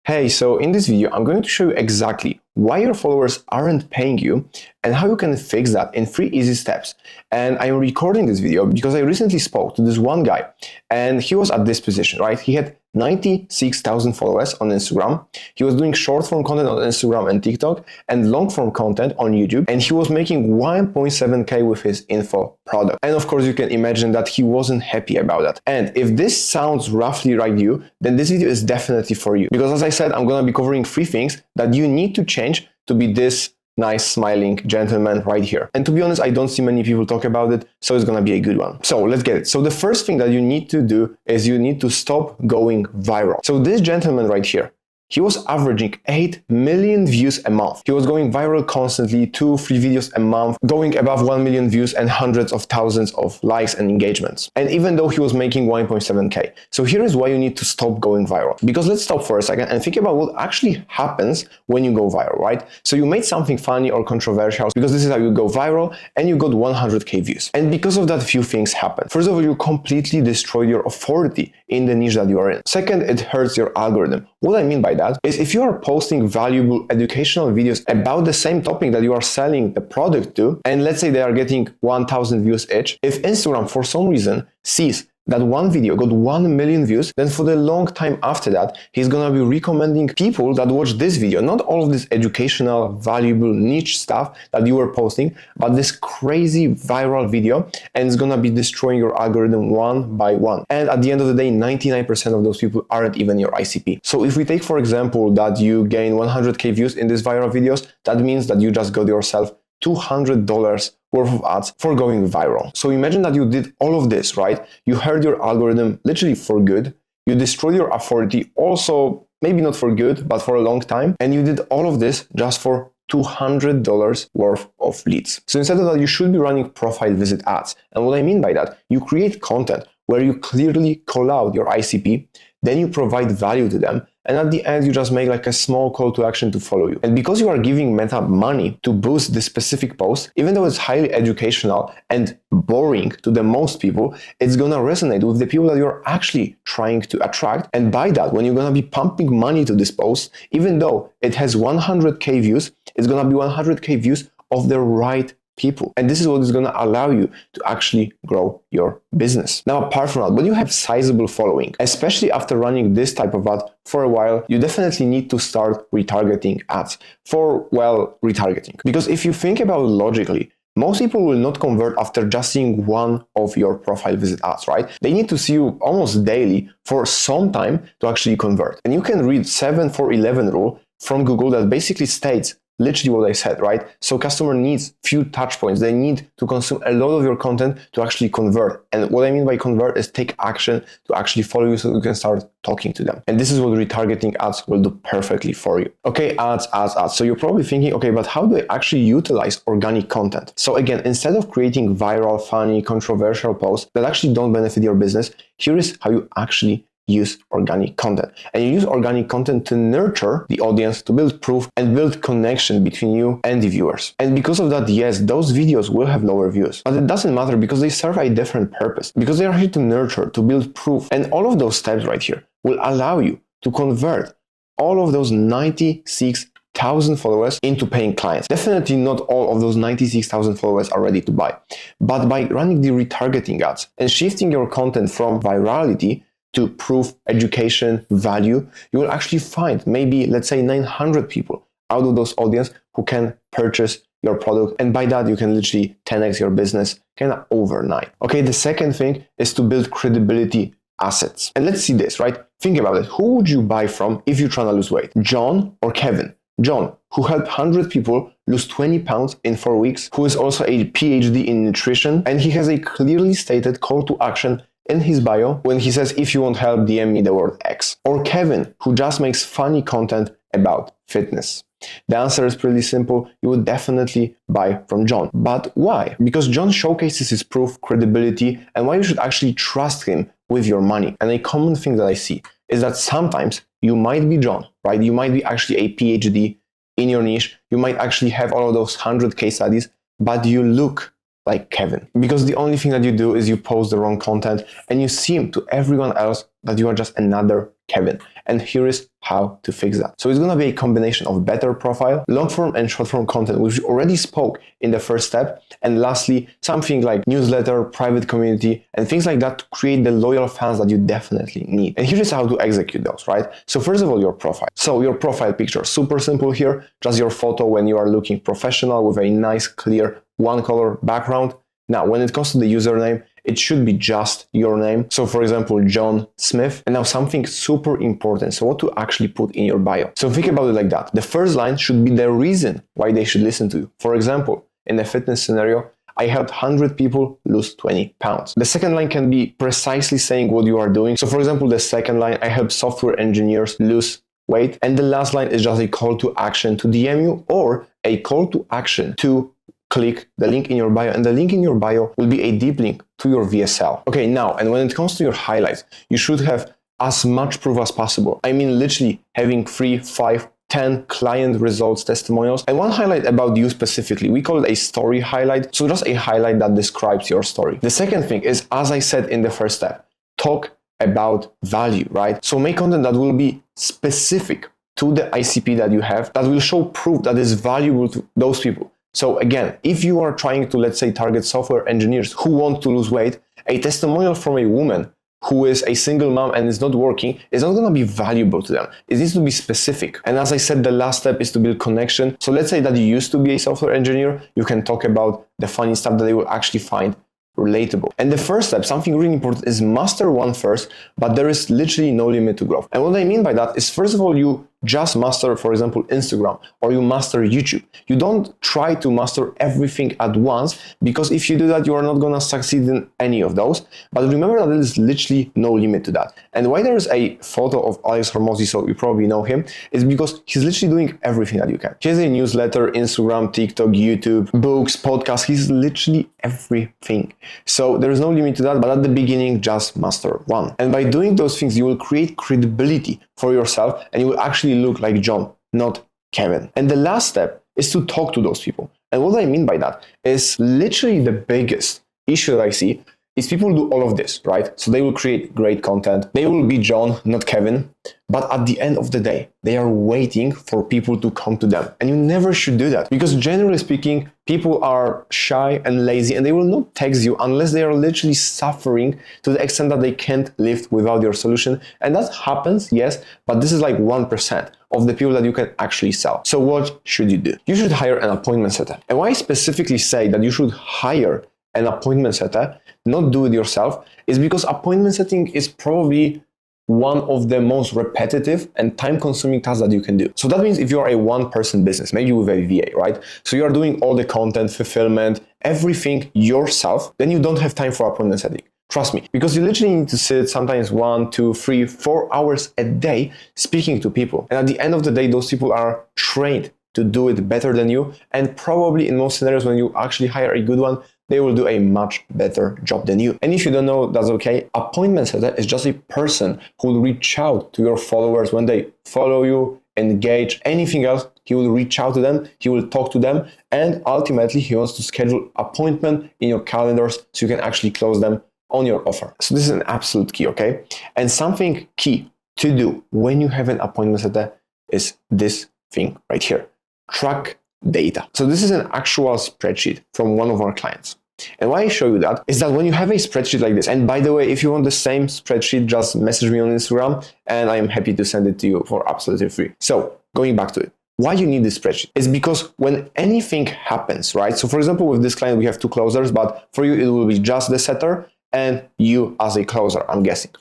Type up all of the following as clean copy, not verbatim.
Hey, so in this video, I'm going to show you exactly why your followers aren't paying you and how you can fix that in 3 easy steps. And I'm recording this video because I recently spoke to this one guy and he was at this position, right? He had 96,000 followers on Instagram. He was doing short form content on Instagram and TikTok and long form content on YouTube. And he was making 1.7K with his info product. And of course, you can imagine that he wasn't happy about that. And if this sounds roughly like you, then this video is definitely for you. Because as I said, I'm going to be covering 3 things that you need to change to be this nice smiling gentleman right here. And to be honest, I don't see many people talk about it, so it's gonna be a good one. So let's get it. So the first thing that you need to do is you need to stop going viral. So this gentleman right here, he was averaging 8 million views a month. He was going viral constantly, 2-3 videos a month, going above 1 million views and hundreds of thousands of likes and engagements. And even though he was making 1.7K. So here is why you need to stop going viral. Because let's stop for a second and think about what actually happens when you go viral, right? So you made something funny or controversial, because this is how you go viral, and you got 100K views. And because of that, few things happen. First of all, you completely destroy your authority in the niche that you are in. Second, it hurts your algorithm. What I mean by that is if you are posting valuable educational videos about the same topic that you are selling the product to, and let's say they are getting 1,000 views each, if Instagram for some reason sees that one video got 1 million views, then for the long time after that, he's gonna be recommending people that watch this video, not all of this educational, valuable, niche stuff that you were posting, but this crazy viral video, and it's gonna be destroying your algorithm one by one. And at the end of the day, 99% of those people aren't even your ICP. So if we take, for example, that you gain 100K views in these viral videos, that means that you just got yourself $200 worth of ads for going viral. So imagine that you did all of this, right? You hurt your algorithm literally for good. You destroyed your authority also, maybe not for good, but for a long time. And you did all of this just for $200 worth of leads. So instead of that, you should be running profile visit ads. And what I mean by that, you create content where you clearly call out your ICP, then you provide value to them, and at the end, you just make like a small call to action to follow you. And because you are giving Meta money to boost this specific post, even though it's highly educational and boring to the most people, it's gonna resonate with the people that you're actually trying to attract. And by that, when you're gonna be pumping money to this post, even though it has 100K views, it's gonna be 100K views of the right people. And this is what is going to allow you to actually grow your business. Now, apart from that, when you have sizable following, especially after running this type of ad for a while, you definitely need to start retargeting ads for, well, retargeting. Because if you think about it logically, most people will not convert after just seeing one of your profile visit ads, right? They need to see you almost daily for some time to actually convert. And you can read 7-4-11 rule from Google that basically states literally what I said, right? So customer needs few touch points. They need to consume a lot of your content to actually convert. And what I mean by convert is take action to actually follow you so you can start talking to them. And this is what retargeting ads will do perfectly for you. Okay, ads. So you're probably thinking, okay, but how do I actually utilize organic content? So again, instead of creating viral, funny, controversial posts that actually don't benefit your business, here is how you actually use organic content. And you use organic content to nurture the audience, to build proof and build connection between you and the viewers. And because of that, yes, those videos will have lower views, but it doesn't matter because they serve a different purpose, because they are here to nurture, to build proof. And all of those steps right here will allow you to convert all of those 96,000 followers into paying clients. Definitely not all of those 96,000 followers are ready to buy, but by running the retargeting ads and shifting your content from virality to proof, education, value, you will actually find maybe, let's say, 900 people out of those audience who can purchase your product. And by that, you can literally 10x your business kind of overnight. Okay, the second thing is to build credibility assets. And let's see this, right? Think about it. Who would you buy from if you're trying to lose weight? John or Kevin? John, who helped 100 people lose 20 pounds in 4 weeks, who is also a PhD in nutrition, and he has a clearly stated call to action in his bio when he says, if you want help, DM me the word X. Or Kevin, who just makes funny content about fitness. The answer is pretty simple. You would definitely buy from John. But why? Because John showcases his proof, credibility, and why you should actually trust him with your money. And a common thing that I see is that sometimes you might be John, right? You might be actually a PhD in your niche. You might actually have all of those 100 case studies, but you look like Kevin. Because the only thing that you do is you post the wrong content and you seem to everyone else that you are just another Kevin. And here is how to fix that. So it's going to be a combination of better profile, long form and short form content, which we already spoke in the first step. And lastly, something like newsletter, private community, and things like that to create the loyal fans that you definitely need. And here is how to execute those, right? So first of all, your profile. So your profile picture, super simple here, just your photo when you are looking professional with a nice, clear, one color background. Now, when it comes to the username, it should be just your name. So for example, John Smith. And now something super important. So what to actually put in your bio. So think about it like that. The first line should be the reason why they should listen to you. For example, in a fitness scenario, I helped 100 people lose 20 pounds. The second line can be precisely saying what you are doing. So for example, the second line, I help software engineers lose weight. And the last line is just a call to action to DM you or a call to action to click the link in your bio, and the link in your bio will be a deep link to your VSL. Okay, now, and when it comes to your highlights, you should have as much proof as possible. I mean, literally having 3, 5, 10 client results testimonials. And one highlight about you specifically, we call it a story highlight. So just a highlight that describes your story. The second thing is, as I said in the first step, talk about value, right? So make content that will be specific to the ICP that you have, that will show proof that is valuable to those people. So again, if you are trying to, let's say, target software engineers who want to lose weight, a testimonial from a woman who is a single mom and is not working is not going to be valuable to them. It needs to be specific. And as I said, the last step is to build connection. So let's say that you used to be a software engineer, you can talk about the funny stuff that they will actually find relatable. And the first step, something really important, is master one first, but there is literally no limit to growth. And what I mean by that is, first of all, you just master, for example, Instagram, or you master YouTube. You don't try to master everything at once, because if you do that, you are not going to succeed in any of those. But remember that there is literally no limit to that. And why there is a photo of Alex Hormozi, so you probably know him, is because he's literally doing everything that you can. He has a newsletter, Instagram, TikTok, YouTube, books, podcasts. He's literally everything. So there is no limit to that, but at the beginning, just master one. And by doing those things, you will create credibility for yourself, and you will actually look like John, not Kevin. And the last step is to talk to those people. And what I mean by that is literally the biggest issue that I see is people do all of this, right? So they will create great content. They will be John, not Kevin. But at the end of the day, they are waiting for people to come to them. And you never should do that, because generally speaking, people are shy and lazy, and they will not text you unless they are literally suffering to the extent that they can't live without your solution. And that happens, yes, but this is like 1% of the people that you can actually sell. So what should you do? You should hire an appointment setter. And why I specifically say that you should hire an appointment setter, not do it yourself, is because appointment setting is probably one of the most repetitive and time-consuming tasks that you can do. So that means if you're a one-person business, maybe with a VA, right? So you are doing all the content, fulfillment, everything yourself, then you don't have time for appointment setting. Trust me, because you literally need to sit sometimes 1, 2, 3, 4 hours a day speaking to people. And at the end of the day, those people are trained to do it better than you. And probably in most scenarios, when you actually hire a good one, they will do a much better job than you. And if you don't know, that's okay. Appointment setter is just a person who will reach out to your followers when they follow you, engage, anything else. He will reach out to them, he will talk to them, and ultimately he wants to schedule appointment in your calendars so you can actually close them on your offer. So this is an absolute key, okay? And something key to do when you have an appointment setter is this thing right here. Track data. So this is an actual spreadsheet from one of our clients. And why I show you that is that when you have a spreadsheet like this, and by the way, if you want the same spreadsheet, just message me on Instagram and I am happy to send it to you for absolutely free. So going back to it, why you need this spreadsheet is because when anything happens, right? So for example, with this client, we have 2 closers, but for you, it will be just the setter and you as a closer, I'm guessing.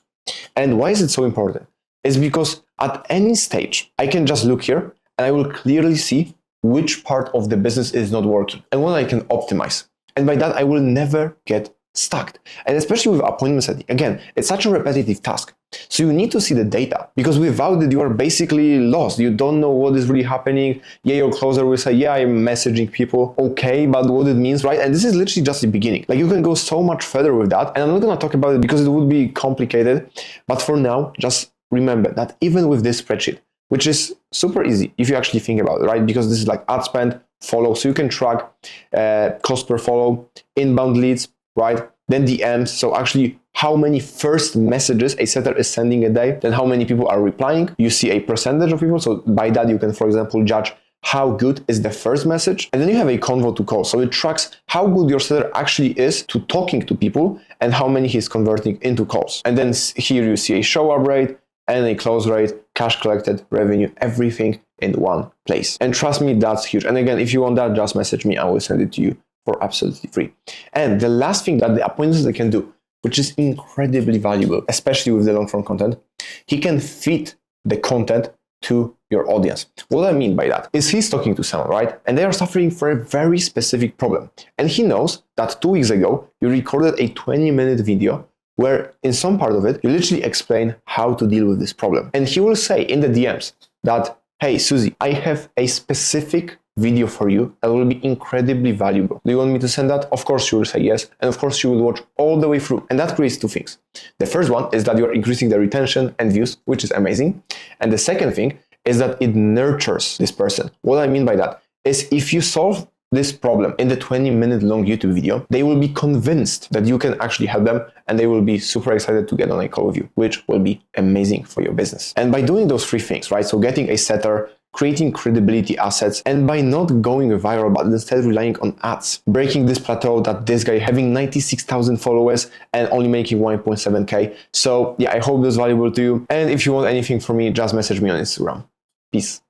And why is it so important? It's because at any stage, I can just look here and I will clearly see which part of the business is not working and what I can optimize. And by that, I will never get stuck. And especially with appointment setting, again, it's such a repetitive task. So you need to see the data, because without it, you are basically lost. You don't know what is really happening. Yeah, your closer will say, yeah, I'm messaging people. Okay, but what it means, right? And this is literally just the beginning. Like you can go so much further with that. And I'm not going to talk about it because it would be complicated. But for now, just remember that even with this spreadsheet, which is super easy if you actually think about it, right? Because this is like ad spend, follow, so you can track cost per follow, inbound leads, right? then DMs, so actually how many first messages a setter is sending a day, then how many people are replying. You see a percentage of people, so by that you can, for example, judge how good is the first message. And then you have a convo to call, so it tracks how good your setter actually is to talking to people and how many he's converting into calls. And then here you see a show up rate and a close rate, cash collected, revenue, everything in one place. And trust me, that's huge. And again, if you want that, just message me, I will send it to you for absolutely free. And the last thing that the appointments can do, which is incredibly valuable, especially with the long form content, he can fit the content to your audience. What I mean by that is he's talking to someone, right? And they are suffering for a very specific problem. And he knows that 2 weeks ago, you recorded a 20-minute video where in some part of it, you literally explain how to deal with this problem. And he will say in the DMs that, hey, Susie, I have a specific video for you that will be incredibly valuable. Do you want me to send that? Of course, she will say yes. And of course, she will watch all the way through. And that creates two things. The first one is that you're increasing the retention and views, which is amazing. And the second thing is that it nurtures this person. What I mean by that is if you solve this problem in the 20-minute long YouTube video, they will be convinced that you can actually help them and they will be super excited to get on a call with you, which will be amazing for your business. And by doing those three things, right? So getting a setter, creating credibility assets, and by not going viral, but instead relying on ads, breaking this plateau that this guy having 96,000 followers and only making 1.7K. So yeah, I hope this is valuable to you. And if you want anything from me, just message me on Instagram. Peace.